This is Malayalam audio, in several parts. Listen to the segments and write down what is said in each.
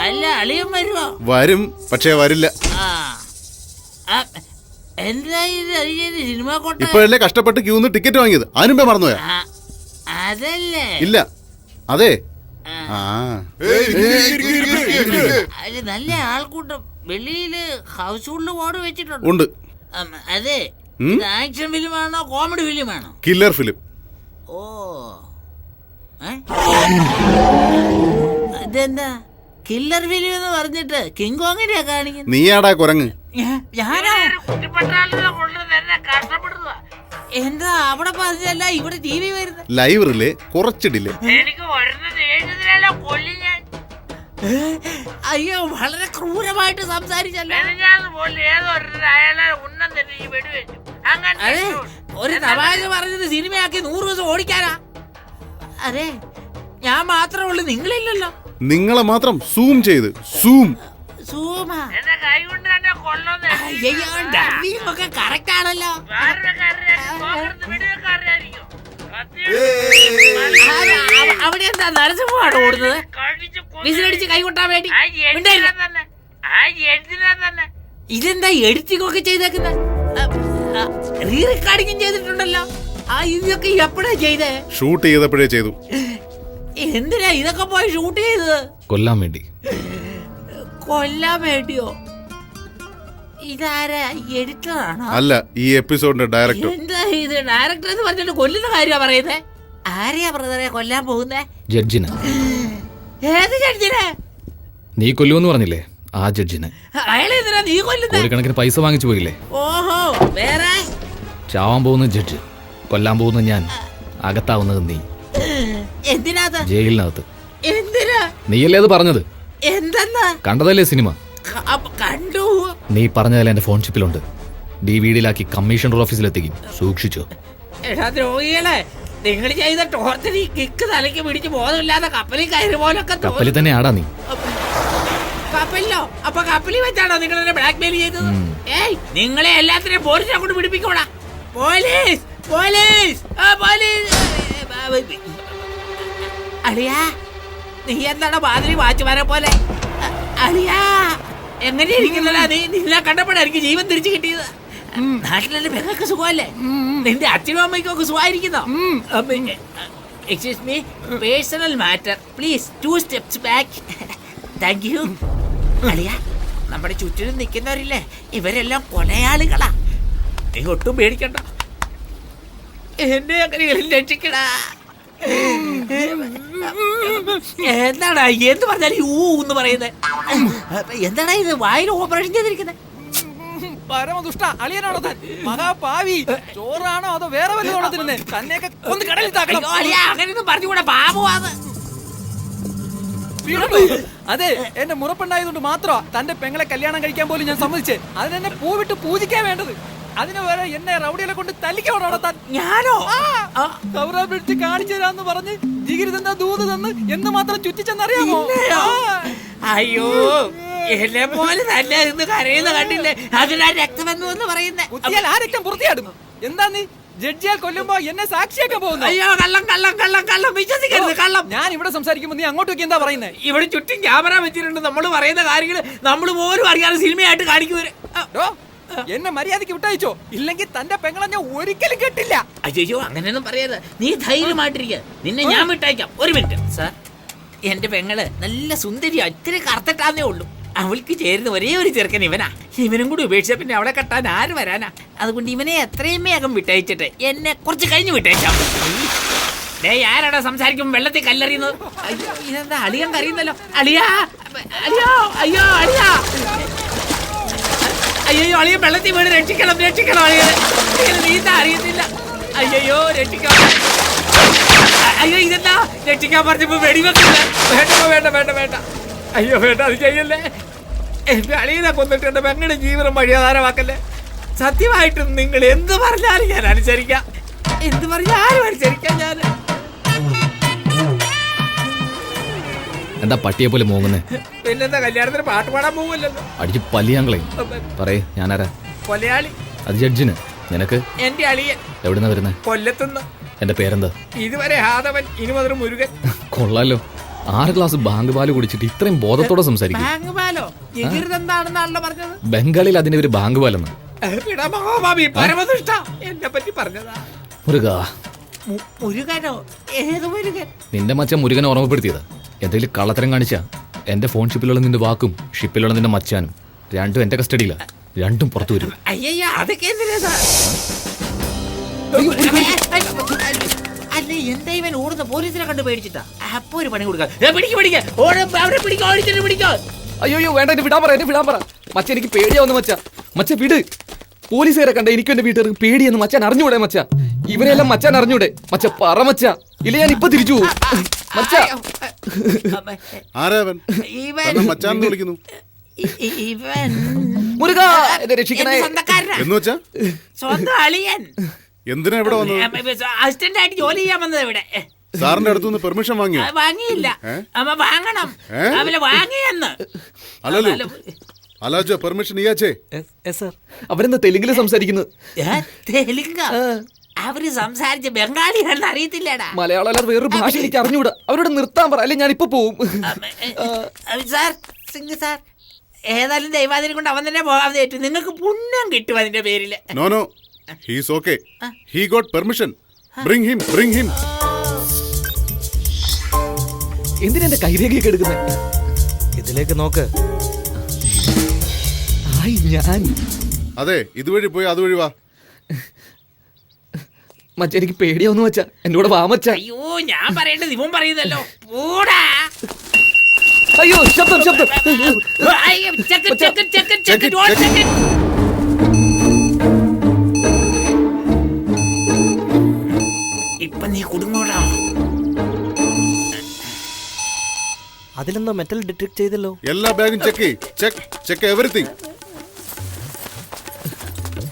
അല്ല അളിയൻ വരുമോ? വരും, പക്ഷേ വരില്ല. എന്താ ഇത് സിനിമ കൊട്ട? ഇപ്പോഴല്ലേ കഷ്ടപ്പെട്ട് ക്യൂന്ന് ടിക്കറ്റ് വാങ്ങിയത്, അതിനുമ്പേ മറന്നുപോയാ? അതല്ലേ? ഇല്ല, അതെ. നല്ല ആൾക്കൂട്ടം. വെളിയില് ഹൗസ് ഫുള്ള് ബോർഡ് വെച്ചിട്ടുണ്ട്. ഉണ്ട്. അതെ, ആക്ഷൻ ഫിലിമാണോ കോമഡി ഫിലിമാണോ? Killer film. ഓ, ഇതെന്താ കില്ലർ ഫിലിം എന്ന് പറഞ്ഞിട്ട് കിങ് കോങ്ങിനെയാ കാണിക്കുന്നത്? നീയാടാ കുരങ്ങ്. എന്താ അവിടെ പറഞ്ഞല്ല ഇവിടെ ടി വി വരുന്നത്? ലൈവ് റിലേ കുറച്ച് ഡിലേ. അയ്യോ, വളരെ ക്രൂരമായിട്ട് സംസാരിച്ചല്ലോ. അതെ, ഒരു തമാശ പറഞ്ഞത് സിനിമയാക്കി 100 ദിവസം ഓടിക്കാനാ. അതെ, ഞാൻ മാത്രമേ ഉള്ളൂ, നിങ്ങളില്ലല്ലോ. നിങ്ങളെ മാത്രം സൂം ചെയ്ത് കറക്റ്റ് ആണല്ലോ. അവിടെ എന്താ നരസിംഹമാണ് ഓടുന്നത്? വിസിലടിച്ച് കൈകൊട്ടാൻ വേണ്ടി. ഇതെന്താ എഡിറ്റിംഗ് ഒക്കെ ചെയ്തേക്കുന്നത്? റീ റെക്കോർഡിംഗും ചെയ്തിട്ടുണ്ടല്ലോ. ഇതൊക്കെ എപ്പോഴാ ചെയ്തേ? ഷൂട്ട് ചെയ്തപ്പോഴേ ചെയ്തു. എന്തിനാ ഇതൊക്കെ പോയി ഷൂട്ട് ചെയ്തത്? കൊല്ലാൻ വേണ്ടി. കൊല്ലാൻ വേണ്ടിയോ? ഇതാരാ, എഡിറ്ററാണോ? അല്ല, ഈ എപ്പിസോഡിന്റെ ഡയറക്ടർ. എന്താ ഇത് ഡയറക്ടർ എന്ന് പറഞ്ഞിട്ട് കൊല്ലുന്ന കാര്യമാ പറയുന്നേ? ആരെയാ ബ്രദറെ കൊല്ലാൻ പോകുന്നേ? ജഡ്ജിനെ. ഏത് ജഡ്ജിനെ? നീ കൊല്ലുമെന്ന് പറഞ്ഞില്ലേ, ആ ജഡ്ജിനെ. അയാളെ എന്തിനാ നീ കൊല്ലുന്നേ? കണക്കിന് പൈസ വാങ്ങിച്ചു പോയില്ലേ? ഓഹോ, വേറെ? ചാവാൻ പോകുന്ന ജഡ്ജ്, കൊല്ലാൻ പോകുന്ന ഞാൻ, അകത്താവുന്നത് നീ. എന്തിനാ? ജയിലിനകത്ത്. എന്തിനാ? നീയല്ലേ അത് പറഞ്ഞത്? എന്തെന്നാ? കണ്ടതല്ലേ സിനിമ? കണ്ടു. നീ പറഞ്ഞതല്ലേ എന്റെ ഫോൺ ചിപ്പിലുണ്ട്. DVD-ലാക്കി കമ്മീഷണർ ഓഫീസിലെത്തിക്കും, സൂക്ഷിച്ചോ. എടാ ദ്രോഹികളെ, നിങ്ങൾ ചെയ്ത ടോർച്ചർ ഈ കിക്ക് തലയ്ക്ക് പിടിച്ച് ബോധമില്ലാതെ കപ്പലിൽ കയറി പോലൊക്കെ. കപ്പലിൽ തന്നെ ആടാ നീ. കപ്പലിലോ? അപ്പൊ കപ്പലിൽ വെച്ചാണോ നിങ്ങൾ എന്നെ ബ്ലാക്ക് മെയിൽ ചെയ്തത്? ഏയ്, നിങ്ങളെ എല്ലാത്തിനെയും പോലീസിനെ കൊണ്ട് പിടിപ്പിക്കോടാ. Police, police, police. അളിയാ, നീ എന്താണ് വാതിലി വാച്ചുമാരെ പോലെ? അളിയാ, എങ്ങനെ ഇരിക്കുന്നതാ നീ? നിന്നെ കണ്ടപ്പോഴാണ് എനിക്ക് ജീവൻ തിരിച്ചു കിട്ടിയത്. നാട്ടിലെ പെങ്ങൾക്ക് സുഖമല്ലേ? നിന്റെ അച്ഛനും അമ്മയ്ക്കും ഒക്കെ സുഖമായിരിക്കുന്നോ? Excuse me, personal matter please 2 steps back. Thank you. അളിയാ, നമ്മുടെ ചുറ്റിനും നിൽക്കുന്നവരില്ലേ, ഇവരെല്ലാം കൊലയാളികളാ. നീ ഒട്ടും പേടിക്കണ്ട, എന്നെ അങ്ങനെ രക്ഷിക്കടാ. എന്താടാ എന്ത് പറഞ്ഞാലും ഊന്ന് പറയുന്നത്? എന്താടാ ഇത് വായിൽ ഓപ്പറേഷൻ ചെയ്തിരിക്കുന്നത്? പരമദുഷ്ട അളിയനാണോ താൻ? മഹാപാവി. ചോറാണോ അതോ വേറെ വല്ലതാണോ തിന്നെ? തന്നെയൊക്കെ ഒന്ന് കടലിൽ താക്കണം. അങ്ങനെയൊന്നും പറഞ്ഞുകൂടെ, പാപമാണ്. അതെ, എന്റെ മുറപ്പെണ്ണായതുകൊണ്ട് മാത്രമാ തന്റെ പെങ്ങളെ കല്യാണം കഴിക്കാൻ പോലും ഞാൻ സമ്മതിച്ചേ. അതിനെന്നെ പൂവിട്ട് പൂജിക്കാൻ വേണ്ടത്. അതിന് വരെ എന്നെ റൗഡികളെ കൊണ്ട് തല്ലിക്കോടാണോ താൻ? ഞാനോ? കൗറ പിടിച്ച് കാണിച്ചു തരാന്ന് പറഞ്ഞ് ജിഗിരി തന്ന ദൂത് തന്ന് എന്ന് മാത്രം ചുറ്റിച്ചെന്നറിയാമോ? അയ്യോ, എന്നെ പോലെ തന്നെ ഇന്ന് കരയുന്ന കണ്ടില്ലേ? അതിനാ രക്തമെന്നു എന്ന് പറയുന്നേ. ആ രക്തം പുറത്തിയാടും. എന്താ നീ ജഡ്ജിയാൽ കൊല്ലുമ്പോ എന്നെ സാക്ഷിയാക്കാൻ പോകുന്നു? അയ്യോ, കള്ളം കള്ളം കള്ളം കള്ളം, വിശ്വസിക്കരുത്, കള്ളം. ഞാൻ ഇവിടെ സംസാരിക്കുമ്പോ നീ അങ്ങോട്ടേക്ക് എന്താ പറയുന്നത്? ഇവിടെ ചുറ്റും ക്യാമറ വെച്ചിട്ടുണ്ട്. നമ്മൾ പറയുന്ന കാര്യങ്ങൾ നമ്മൾ പോലും അറിയാതെ സിനിമയായിട്ട് കാണിക്കുവരെ. എന്നെ മര്യാദക്ക് വിട്ടയച്ചോ, ഇല്ലെങ്കിൽ തന്റെ പെങ്ങളെ ഞാൻ ഒരിക്കലും കെട്ടില്ല. അയ്യോ, അങ്ങനെയൊന്നും പറയരുത്. നീ ധൈര്യമായിട്ടിരിക്കുക, നിന്നെ ഞാൻ വിട്ടയക്കാം. ഒരു മിനിറ്റ് സാർ, എന്റെ പെങ്ങള് നല്ല സുന്ദരിയാ, ഇത്തിരി കറുത്തിട്ടാന്നേ ഉള്ളൂ. അവൾക്ക് ചേരുന്ന ഒരേ ഒരു ചെറുക്കൻ ഇവനാ. ഇവനും കൂടി ഉപേക്ഷിച്ച പിന്നെ അവളെ കെട്ടാൻ ആര് വരാനാ? അതുകൊണ്ട് ഇവനെ എത്രയും വേഗം വിട്ടയച്ചിട്ട് എന്നെ കുറച്ച് കഴിഞ്ഞ് വിട്ടയച്ചാ. ആരാടാ സംസാരിക്കുമ്പോ വെള്ളത്തിൽ കല്ലെറിയുന്നത്? അയ്യോ, ഇതെന്താ അളിയൻ കറിയുന്നല്ലോ? അളിയാ, അയ്യോ, അയ്യോ, അളിയാ, അയ്യോ, അളിയൻ വെള്ളത്തിൽ വീട്, രക്ഷിക്കണം, രക്ഷിക്കണം. അളിയൻ നീന്താ അറിയത്തില്ല. അയ്യോ, രക്ഷിക്കണം. അയ്യോ, ഇതെന്താ രക്ഷിക്കാൻ പറഞ്ഞപ്പോ വെടിവെക്കില്ല. വേണ്ട വേണ്ട വേണ്ട വേണ്ട, അയ്യോ വേണ്ട, അത് ചെയ്യല്ലേ. എന്റെ അളിയനെ കൊന്നിട്ട് എന്റെ പെങ്ങളുടെ ജീവിതം വഴിയാധാരമാക്കല്ലേ. സത്യമായിട്ടും നിങ്ങൾ എന്ത് പറഞ്ഞാലും ഞാൻ അനുസരിക്കാം, എന്ത് പറഞ്ഞാലും അനുസരിക്കാം ഞാൻ. എന്താ പട്ടിയെ പോലെ മോങ്ങുന്നേ? പിന്നെന്താ, കല്യാണത്തിന് പാട്ട് പാടാൻ പോവില്ലല്ലോ. അടിച്ച് പല്ലിയാങ്കളെ പറയേ, ഞാനാരാ? കൊലയാളി. അത് ജഡ്ജിന്. നിനക്ക്? എന്റെ അളിയൻ. എവിടുന്നാ വരുന്നേ? കൊല്ലത്തുനിന്ന്. എന്റെ പേരെന്താ? ഇതുവരെ ആദവൻ, ഇനി മുതൽ മുരുകൻ. കൊള്ളാലോ. 6 ഗ്ലാസ് ബാങ്ക് പാല് കുടിച്ചിട്ട് ഇത്രയും ബോധത്തോടെ സംസാരിക്കും. ബാങ്ക് പാലോ എതിർത്ത് എന്താണെന്നാണല്ലോ പറഞ്ഞത്. ബംഗാളിൽ അതിന്റെ ഒരു ബാങ്ക് പാലെന്ന്. എടാ മഹാഭാവി, പരമദുഷ്ട, എന്നെ പറ്റി പറഞ്ഞതാ. മുരുക, മുരുകനോ? ഏത് മുരുകൻ? നിന്റെ മച്ചാൻ മുരുകനെ ഓർമ്മപ്പെടുത്തിയതാ. എന്തെങ്കിലും കള്ളത്തരം കാണിച്ചാ എന്റെ ഫോൺ ഷിപ്പിലുള്ള നിന്റെ വാക്കും ഷിപ്പിലുള്ള നിന്റെ മച്ചാനും രണ്ടും എന്റെ കസ്റ്റഡിയിലാ. രണ്ടും പുറത്തു വരും. അയ്യ, അതൊക്കെ എന്തിനാ? അല്ല, എന്താ ഇവൻ ഓടുന്ന പോലീസിനെ കണ്ട് പേടിച്ചിട്ടാ? അപ്പൊ ഒരു പണി കൊടുക്കാം. അയ്യോ വേണ്ട, എന്നെ വിടാൻ പറ, എന്നെ വിടാൻ പറ. മച്ച എനിക്ക് പേടിയാവുന്ന മച്ച വിട്. പോലീസുകാരെ കണ്ട എനിക്കും എന്റെ വീട്ടുകാർക്ക് പേടിയെന്ന് മച്ചാൻ അറിഞ്ഞൂടെ മച്ച? ഇവരെല്ലാം മച്ചാൻ അറിഞ്ഞൂടെ മച്ച? പറ മച്ച, ഇല്ല ഞാൻ ഇപ്പൊ തിരിച്ചു പോകും മച്ച. ആരാവൻ മച്ചാന്ന് വിളിക്കുന്നു? ഇവൻ മുരുക, എന്നെ രക്ഷിക്കണേ. എന്ന് വെച്ചാ സ്വന്തം അളിയൻ. എന്തിനാ ഇവിടെ വന്നത്? അസിസ്റ്റന്റ് ആയിട്ട് ജോലി ചെയ്യാൻ വന്നത് ഇവിടെ. സാറിന്റെ അടുത്തുനിന്ന് പെർമിഷൻ വാങ്ങിയോ? വാങ്ങിയില്ല. അമ്മ വാങ്ങണം. അവലെ വാങ്ങിയെന്ന്. അല്ലല്ലോ അലാജോ, പെർമിഷൻ ഇയാച്ചേ. അവരെന്താ തെലുങ്കില് സംസാരിക്കുന്നത്? തെലുങ്ക? അവര് സംസാരിച്ച ബംഗാളിയാണെന്ന് അറിയത്തില്ലടാ. മലയാളം അല്ലാതെ വേറൊരു ഭാഷ എനിക്ക് അറിഞ്ഞൂടാ. അവരോട് നിർത്താൻ പറ, അല്ലെ ഞാൻ ഇപ്പൊ പോവും. സാർ, സിംഗ് സാർ, ഏതായാലും ദൈവാദിനെ കൊണ്ട് അവൻ തന്നെ പോകാതെ ഏറ്റു. നിങ്ങൾക്ക് പുണ്യം കിട്ടും അതിന്റെ പേരില്. No no, he's okay. He got permission. Bring him. എന്തിനാ എന്റെ കൈരേഖയൊക്കെ എടുക്കുന്നത്? ഇതിലേക്ക് നോക്ക്. ഞാൻ അതെ, ഇതുവഴി പോയി അതുവഴി വാ. മച്ച എനിക്ക് പേടിയാവുന്നു മച്ച, എന്റെ കൂടെ വാ മച്ച. അയ്യോ, ഞാൻ പറയേണ്ടത് ഇവൻ പറയുന്നല്ലോ. പോടാ. അയ്യോ, ശബ്ദം. ഇപ്പൊ നീ കുടുങ്ങോടാ. അതിലെന്തോ മെറ്റൽ ഡിറ്റക്ട് ചെയ്തല്ലോ. എല്ലാ ബാഗും ചെക്ക് എവറിത്തിങ്.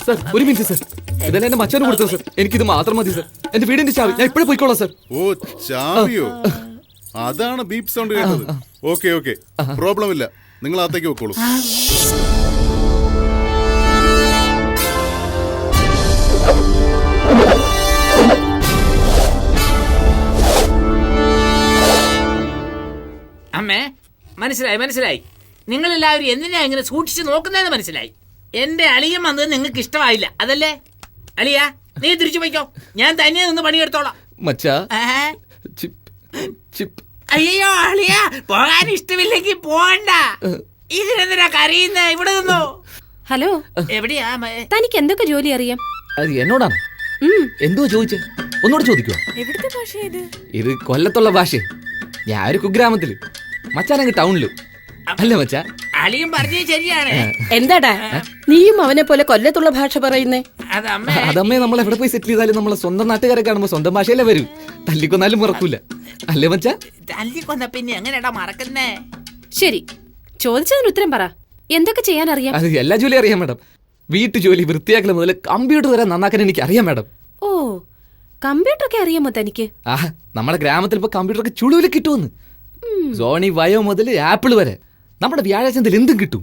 സർ, ഒരു മിനിറ്റ് സർ. ഇതെല്ലാം എന്റെ മച്ചാന് കൊടുത്തത് സർ. എനിക്കിത് മാത്രം മതി സർ. എന്റെ വീടിന്റെ ചാവി ഞാൻ ഇപ്പോഴും പോയിക്കോളാം സർ. ഓ, ചാവിയോ? അതാണ് ബീപ്പ് സൗണ്ട് കേട്ടത്. ഓക്കെ, പ്രോബ്ലം ഇല്ല. നിങ്ങൾ അകത്തേക്ക് വെക്കോളൂ. അമ്മേ, മനസ്സിലായി. നിങ്ങളെല്ലാവരും എന്തിനാ ഇങ്ങനെ സൂക്ഷിച്ച് നോക്കുന്നതെന്ന് മനസ്സിലായി. എന്റെ അളിയൻ വന്നത് നിങ്ങൾക്ക് ഇഷ്ടമായില്ല, അതല്ലേ? അളിയ, നീ തിരിച്ചു പോയിക്കോ. ഞാൻ തന്നെ നിന്ന് പണിയെടുത്തോളാം. മച്ചാ, അയ്യോ അളിയ, പോകാൻ ഇഷ്ടമില്ലെങ്കിൽ പോകണ്ട. ഇതിനെന്തിനാ കരയുന്ന? ഇവിടെ നിന്നോ. ഹലോ, എവിടെയാ? തനിക്ക് എന്തൊക്കെ ജോലി അറിയാം? അത് എന്നോടാണ്. എന്തോ ചോദിച്ചേ? ഒന്നുകൂടെ ചോദിക്കുവാ. എവിടുത്തെ ഭാഷ ഇത് കൊല്ലത്തുള്ള ഭാഷ. ഞാൻ ഒരു കുഗ്രാമത്തില്, മച്ചാനങ്ങ് ടൗണില്. അല്ല മച്ചാ, അളിയും പറഞ്ഞത് ശരിയാണ്. എന്താടാ നീയും അവനെ പോലെ കൊല്ലത്തുള്ള ഭാഷ പറയുന്നേ? അതമ്മേ, നമ്മൾ എവിടെ പോയി സെറ്റിൽ ചെയ്താലും നമ്മളെ സ്വന്തം നാട്ടുകാരെ കാണുമ്പോ സ്വന്തം ഭാഷയിലേ വരും. തല്ലിക്കൊന്നാലും മറക്കൂല, അല്ലേ മച്ചാ? തല്ലിക്കൊന്ന പിന്നെ എങ്ങനെയാടാ മറക്കുന്നേ? ശരി, ചോദിച്ചതിന് ഉത്തരം പറ. എന്തൊക്കെ ചെയ്യാൻ അറിയാം? അത് എല്ലാ ജോലി അറിയാം മാഡം. വീട്ടു ജോലി, വൃത്തിയാക്കൽ മുതൽ കമ്പ്യൂട്ടർ വരെ നന്നാക്കാൻ എനിക്ക് അറിയാം മാഡം. ഓ, കമ്പ്യൂട്ടർ ഒക്കെ അറിയാമോ തനിക്ക്? നമ്മുടെ ഗ്രാമത്തിൽ ഇപ്പൊ കമ്പ്യൂട്ടർ ഒക്കെ ചുളുവിൽ കിട്ടുമെന്ന്. സോണി വയോ മുതൽ ആപ്പിൾ വരെ നമ്മുടെ വ്യാഴാഴ്ച എന്തും കിട്ടും.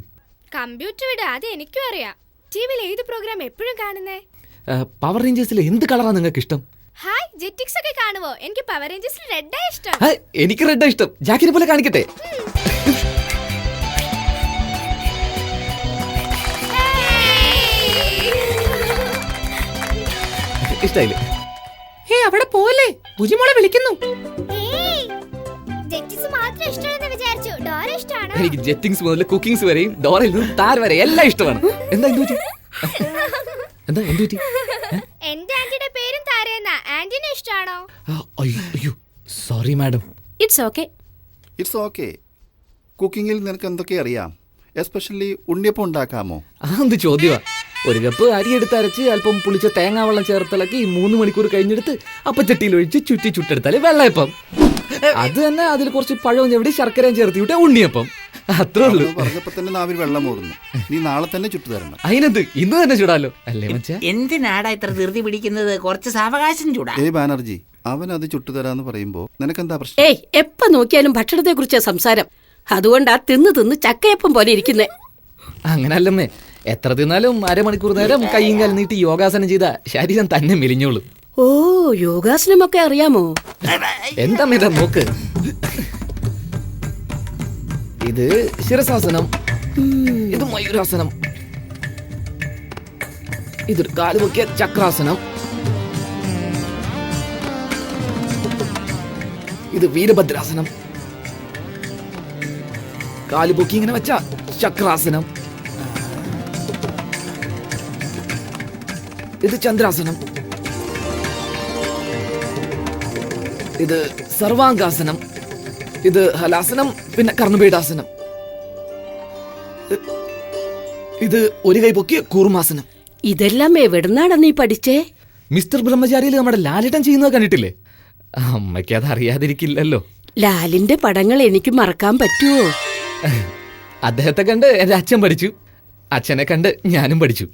കമ്പ്യൂട്ടർ വിട്, അത് എനിക്കും അറിയാം. ടിവിയിൽ ഏത് പ്രോഗ്രാം എപ്പോഴും കാണുന്നേ? പവർ റേഞ്ചേഴ്സിൽ എന്ത് കളറാ നിങ്ങൾക്ക് ഇഷ്ടം? ഹായ്, ജെറ്റിക്സ് ഒക്കെ കാണുവോ? എനിക്ക് പവർ റേഞ്ചേഴ്സിൽ റെഡാ ഇഷ്ടം. എനിക്ക് റെഡാ ഇഷ്ടം. ജാക്കിനെ പോലെ കാണിക്കട്ടെ? ഇഷ്ടായില്ലേ? അവിടെ പോലെ ഭുജിമോളെ വിളിക്കുന്നു. എനിക്ക് ജെറ്റിങ്സ് മുതൽ കുക്കിങ്സ് വരെയും ഡോറയിൽ നിന്നും താര വരെ എല്ലാം ഇഷ്ടമാണ്. എന്താ എന്റെ ആന്റിയുടെ പേരും താരയെന്നാ. ആന്റിനെ ഇഷ്ടാണോ? അയ്യോ സോറി മാഡം. It's okay. കുക്കിങ്ങിൽ നിനക്ക് എന്തൊക്കെ അറിയാം? എസ്പെഷ്യലി ഉണ്ണിയപ്പം ഉണ്ടാക്കാമോ? എന്ത് ചോദ്യമാ. ഒരു കപ്പ് അരി എടുത്ത് അരച്ച് അല്പം പുളിച്ച തേങ്ങാവെള്ളം ചേർത്തിളക്കി 3 മണിക്കൂർ കഴിഞ്ഞെടുത്ത് അപ്പച്ചട്ടിയിൽ ഒഴിച്ച് ചുട്ടെടുത്താല് വെള്ളയപ്പം. അത് തന്നെ അതിൽ കുറച്ച് പഴവും ചെവിടി ശർക്കരയും ചേർത്തി വിട്ട ഉണ്ണിയപ്പം. അത്രേ ഉള്ളൂ. പറഞ്ഞപ്പോ തന്നെ നാവിൽ വെള്ളം ഓടുന്നു. നീ നാളെ തന്നെ ചുട്ടു തരണം. അതിനെന്ത്, ഇന്ന് തന്നെ ചൂടാലോ, അല്ലേ മച്ചാ? എന്തിനാടാ ഇത്ര ധൃതി പിടിക്കുന്നത്? കുറച്ച് സാവകാശം ചൂടാ. ബാനർജി, അവൻ അത് ചുട്ടുതരാന്ന് പറയുമ്പോ നിനക്കെന്താ പ്രശ്നം? ഏയ്, എപ്പ നോക്കിയാലും ഭക്ഷണത്തെ കുറിച്ച് സംസാരം. അതുകൊണ്ടാ തിന്ന് ചക്കയപ്പം പോലെ ഇരിക്കുന്നേ. അങ്ങനല്ലമ്മേ, എത്ര തിന്നാലും അരമണിക്കൂർ നേരം കൈയും കാലും നീട്ടി യോഗാസനം ചെയ്ത ശരീരം തന്നെ മെലിഞ്ഞോളൂ. ഓ, യോഗാസനമൊക്കെ അറിയാമോ? എന്താ നോക്ക്. ഇത് ശിരസാസനം, ഇത് മയൂരാസനം, ഇതൊരു കാല് പൊക്കിയ ചക്രാസനം, ഇത് വീരഭദ്രാസനം, കാല് പൊക്കി ഇങ്ങനെ വെച്ച ചക്രാസനം, ഇത് ചന്ദ്രാസനം, ഇത് സർവാംഗാസനം, ഇത് ഹലാസനം, പിന്നെ കർണപീഠാസനം, ഇത് ഒരു കൈ പൊക്കിയ കൂർമാസനം. ഇതെല്ലാം എവിടുന്നാണ് നീ പഠിച്ചേ? മിസ്റ്റർ ബ്രഹ്മചാരിയിൽ നമ്മുടെ ലാലേട്ടൻ ചെയ്യുന്നത് കണ്ടിട്ടില്ലേ? അമ്മയ്ക്ക് അത് അറിയാതിരിക്കില്ലല്ലോ. ലാലിന്റെ പടങ്ങൾ എനിക്ക് മറക്കാൻ പറ്റുമോ? അദ്ദേഹത്തെ കണ്ട് എന്റെ അച്ഛൻ പഠിച്ചു, അച്ഛനെ കണ്ട് ഞാനും പഠിച്ചു.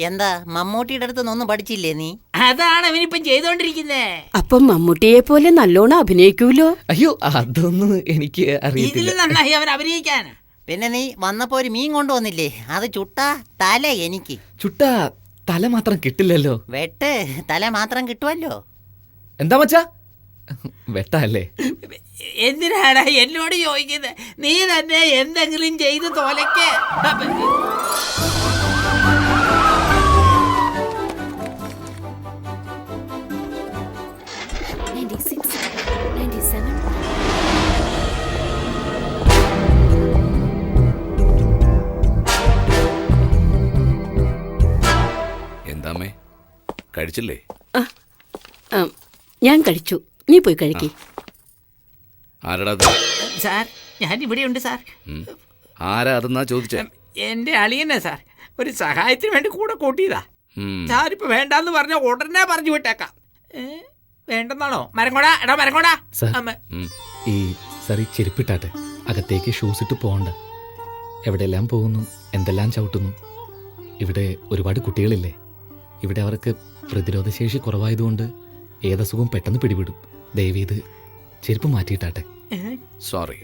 എന്താ മമ്മൂട്ടിയുടെ അടുത്തൊന്നും പഠിച്ചില്ലേ നീ? അതാണ് അവനിപ്പം ചെയ്തോണ്ടിരിക്കുന്നേ. അപ്പം മമ്മൂട്ടിയെ പോലെ നല്ലോണം അഭിനയിക്കൂലോ? അയ്യോ, അതൊന്നും എനിക്ക് ഇതിൽ അറിയത്തില്ല. നന്നായി അവൻ അഭിനയിക്കാന്. പിന്നെ നീ വന്നപ്പോ ഒരു മീൻ കൊണ്ടുവന്നില്ലേ? അത് ചുട്ടാ തല എനിക്ക്. ചുട്ട തല മാത്രം കിട്ടില്ലല്ലോ. വെട്ട് തല മാത്രം കിട്ടുമല്ലോ. എന്താ മച്ചാ, വെട്ടല്ലേ? എന്തിനാടാ എന്നോട് ചോദിക്കുന്നത്? നീ തന്നെ എന്തെങ്കിലും ചെയ്ത് തോലയ്ക്ക്. എന്താമേ, കഴിച്ചില്ലേ? ഞാൻ കഴിച്ചു, നീ പോയി കഴിക്കി. ആരടാ? സാർ, ഞാൻ ഇവിടെയുണ്ട് സാർ. ആരാ അതെന്നാ ചോദിച്ചേ? എന്റെ അളിയനെ സാർ, ഒരു സഹായത്തിന് വേണ്ടി കൂടെ കൂട്ടിയതാ. സാറിപ്പോ വേണ്ടാന്ന് പറഞ്ഞ ഉടനെ പറഞ്ഞു വിട്ടേക്കാം. വേണ്ടെന്നാണോ? മരങ്ങോടാ, എടാ മരങ്ങോടാ. ഈ സറി ചെരുപ്പിട്ടാട്ടെ, അകത്തേക്ക് ഷൂസ് ഇട്ട് പോകണ്ട. എവിടെയെല്ലാം പോകുന്നു, എന്തെല്ലാം ചവിട്ടുന്നു. ഇവിടെ ഒരുപാട് കുട്ടികളില്ലേ, ഇവിടെ അവർക്ക് പ്രതിരോധശേഷി കുറവായതുകൊണ്ട് ഏതസുഖവും പെട്ടെന്ന് പിടിപെടും. ദയവീത് ചെരുപ്പ് മാറ്റിയിട്ടാട്ടെ. സോറി,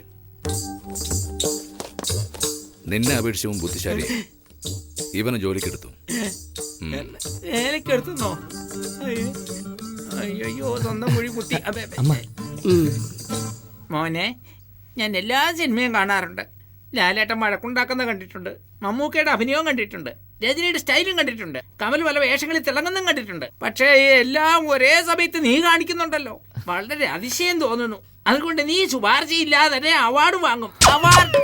നിന്നെ അപേക്ഷിച്ചും ബുദ്ധിശാലി. ഇവനെ ജോലിക്കെടുത്തു. എടുത്തുന്നോ? അയ്യോ, സ്വന്തം കുഴി കുത്തി. അമ്മ, മോനെ, ഞാൻ എല്ലാ സിനിമയും കാണാറുണ്ട്. ലാലേട്ടൻ വഴക്കുണ്ടാക്കുന്ന കണ്ടിട്ടുണ്ട്, മമ്മൂക്കയുടെ അഭിനയവും കണ്ടിട്ടുണ്ട്, രജനിയുടെ സ്റ്റൈലും കണ്ടിട്ടുണ്ട്, കമൽ പല വേഷങ്ങളിൽ തിളങ്ങുന്നതും കണ്ടിട്ടുണ്ട്. പക്ഷേ എല്ലാം ഒരേ സമയത്ത് നീ കാണിക്കുന്നുണ്ടല്ലോ, വളരെ അതിശയം തോന്നുന്നു. അതുകൊണ്ട് നീ ശുപാർശയില്ലാതെ തന്നെ അവാർഡ് വാങ്ങും. അവാർഡ്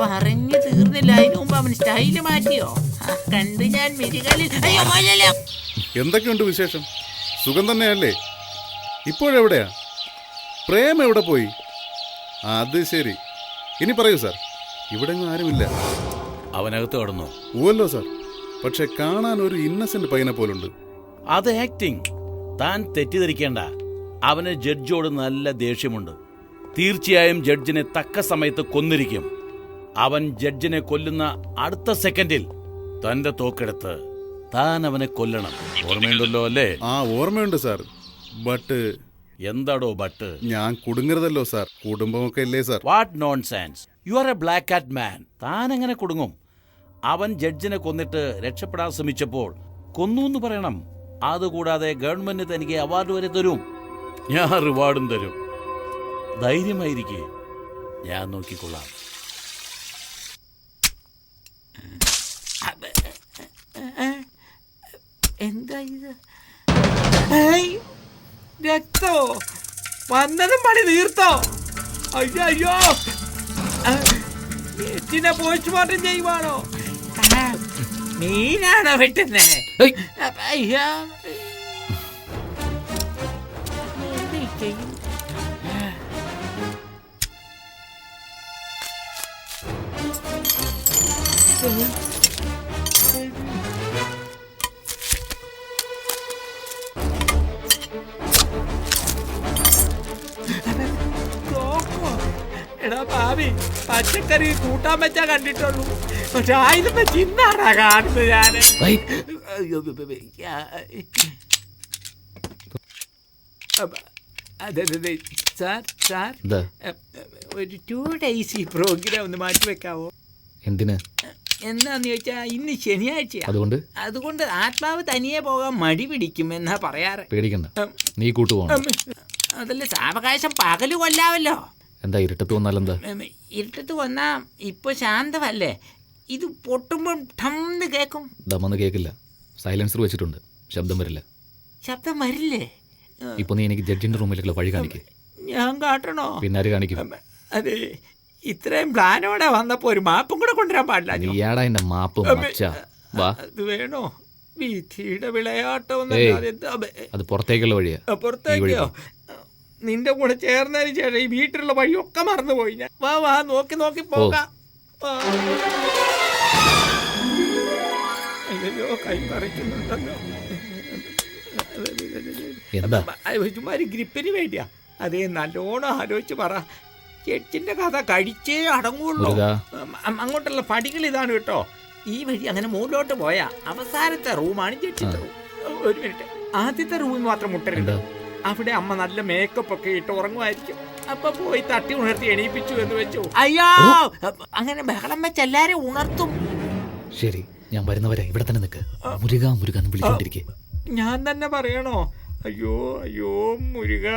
പറഞ്ഞു തീർന്നില്ല, അതിനു മുമ്പ് അവൻ സ്റ്റൈല് മാറ്റിയോ? കണ്ട് ഞാൻ മിരികളിൽ. എന്തൊക്കെയുണ്ട് വിശേഷം? സുഖം തന്നെയല്ലേ? ഇപ്പോഴെവിടെയാ? പ്രേം എവിടെ പോയി? അത് ശരി, ഇനി പറയൂ സാർ. ഇവിടെ ആരുമില്ല. അവനകത്ത് കടന്നു. ഓല്ലോ സാർ, പക്ഷെ കാണാൻ ഒരു ഇന്നസെന്റ് പയ്യനെ പോലുണ്ട്. അത് ആക്ടിങ്. താൻ തെറ്റിദ്ധരിക്കേണ്ട. അവന് ജഡ്ജോട് നല്ല ദേഷ്യമുണ്ട്. തീർച്ചയായും ജഡ്ജിനെ തക്ക സമയത്ത് കൊന്നിരിക്കും. അവൻ ജഡ്ജിനെ കൊല്ലുന്ന അടുത്ത സെക്കൻഡിൽ തന്റെ തോക്കെടുത്ത് താൻ അവനെ കൊല്ലണം. ഓർമ്മയുണ്ടല്ലോ അല്ലേ? ആ, ഓർമ്മയുണ്ട് സാർ. ബട്ട് എന്താടോ ബട്ട്? ഞാൻ കുടുങ്ങരുതല്ലോ സാർ, കുടുംബമൊക്കെ ഇല്ലേ sir? What nonsense, you are a black cat man. താൻ എങ്ങനെ കുടുങ്ങും? അവൻ ജഡ്ജിനെ കൊന്നിട്ട് രക്ഷപ്പെടാൻ ശ്രമിച്ചപ്പോൾ കൊന്നു എന്ന് പറയണം. അതുകൂടാതെ ഗവൺമെന്റ് തനിക്ക് അവാർഡ് വരെ തരും. ഞാൻ റിവാർഡും തരും. ധൈര്യമായിരിക്കെ, ഞാൻ നോക്കിക്കൊള്ളാം. എന്താ ഇത്? രക്തോ? വന്നതും പണി തീർത്തോ? അയ്യോ, എറ്റിനെ പോസ്റ്റ്മോർട്ടം ചെയ്യുവാണോ? മീനാണോ വെട്ടുന്നേ? അയ്യോ, എടാ ഭാവി, പച്ചക്കറി കൂട്ടാൻ വെച്ചാ കണ്ടിട്ടുള്ളൂ, പക്ഷെ ആയുധം വെച്ച് ഇന്നാടാ കാണുന്നത് ഞാന്. അതെ സാർ, സാർ ഒരു 2 days ഈ പ്രോഗ്രാം ഒന്ന് മാറ്റി വെക്കാവോ? എന്തിന്? എന്താന്ന് ചോദിച്ചാ ഇന്ന് ശനിയാഴ്ചയാ. അതുകൊണ്ട് ആത്മാവ് തനിയെ പോകാൻ മടി പിടിക്കും എന്നാ പറയാറ്. പേടിക്കണ്ട, നീ കൂട്ടുപോകണം. അതല്ല, സാവകാശം പകല് കൊല്ലാവല്ലോ. എന്താ ഇരുട്ടത്ത് വന്നാലെന്താ? ഇരുട്ടത്ത് വന്നാ ഇപ്പൊ ശാന്തമല്ലേ, ഇത് പൊട്ടുമ്പോൾ ഠംന്ന് കേക്കും. ദമ്മന്ന് കേക്കില്ല, സൈലൻസർ വെച്ചിട്ടുണ്ട്, ശബ്ദം വരില്ല. ശബ്ദം വരില്ലേ? ഇപ്പൊ നീ എനിക്ക് ജഡ്ജിന്റെ റൂമിലേക്കുള്ള വഴി കാണിക്കേ. ഞാൻ കാട്ടണോ? പിന്നെ ആര് കാണിക്കും? അതെ, ഇത്രയും പ്ലാനോടെ വന്നപ്പോ ഒരു മാപ്പും കൂടെ കൊണ്ടുവരാൻ പാടില്ല. നീയാടാ എന്റെ മാപ്പ് മച്ചാ. വാ. അത് വേണോ? വിധിയുടെ വിളയാട്ടം. അത് പുറത്തേക്കുള്ള വഴിയാ. പുറത്തേക്കോ? നിന്റെ കൂടെ ചേർന്നതിന് ശേഷം ഈ വീട്ടിലുള്ള വഴിയൊക്കെ മറന്നുപോയി ഞാൻ. വാ വാ, നോക്കി നോക്കി പോകാം. അയ്യോ, കൈ പറിക്കുന്നുണ്ടല്ലോ. എന്താ? ചുമ്മാരി ഗ്രിപ്പിന് വേണ്ടിയാ. അതേ, നല്ലോണം ആലോചിച്ച് പറ. ചെച്ചിന്റെ കഥ കഴിച്ചേ അടങ്ങുള്ളൂ. അങ്ങോട്ടുള്ള പടികൾ ഇതാണ് കേട്ടോ. ഈ വഴി അങ്ങനെ മുകളിലോട്ട് പോയാ അവസാനത്തെ റൂമാണ് ജഡ്ജിന്റെ റൂം. ഒരു മിനിറ്റ്, ആദ്യത്തെ റൂമിൽ മാത്രം മുട്ടരുത്. അവിടെ അമ്മ നല്ല മേക്കപ്പ് ഒക്കെ ഇട്ട് ഉറങ്ങുമായിരിക്കും. അപ്പൊ പോയി തട്ടി ഉണർത്തി എണീപ്പിച്ചു എന്ന് വെച്ചു. അയ്യോ, അങ്ങനെ ബഹളം വെച്ച് എല്ലാരും ഉണർത്തും. ശരി, ഞാൻ വരുന്നവരെ ഇവിടെ തന്നെ നിൽക്ക്. മുരുക മുരുക എന്ന് വിളിച്ചോണ്ടിരിക്കേ. ഞാൻ തന്നെ പറയണോ? അയ്യോ അയ്യോ മുരുക.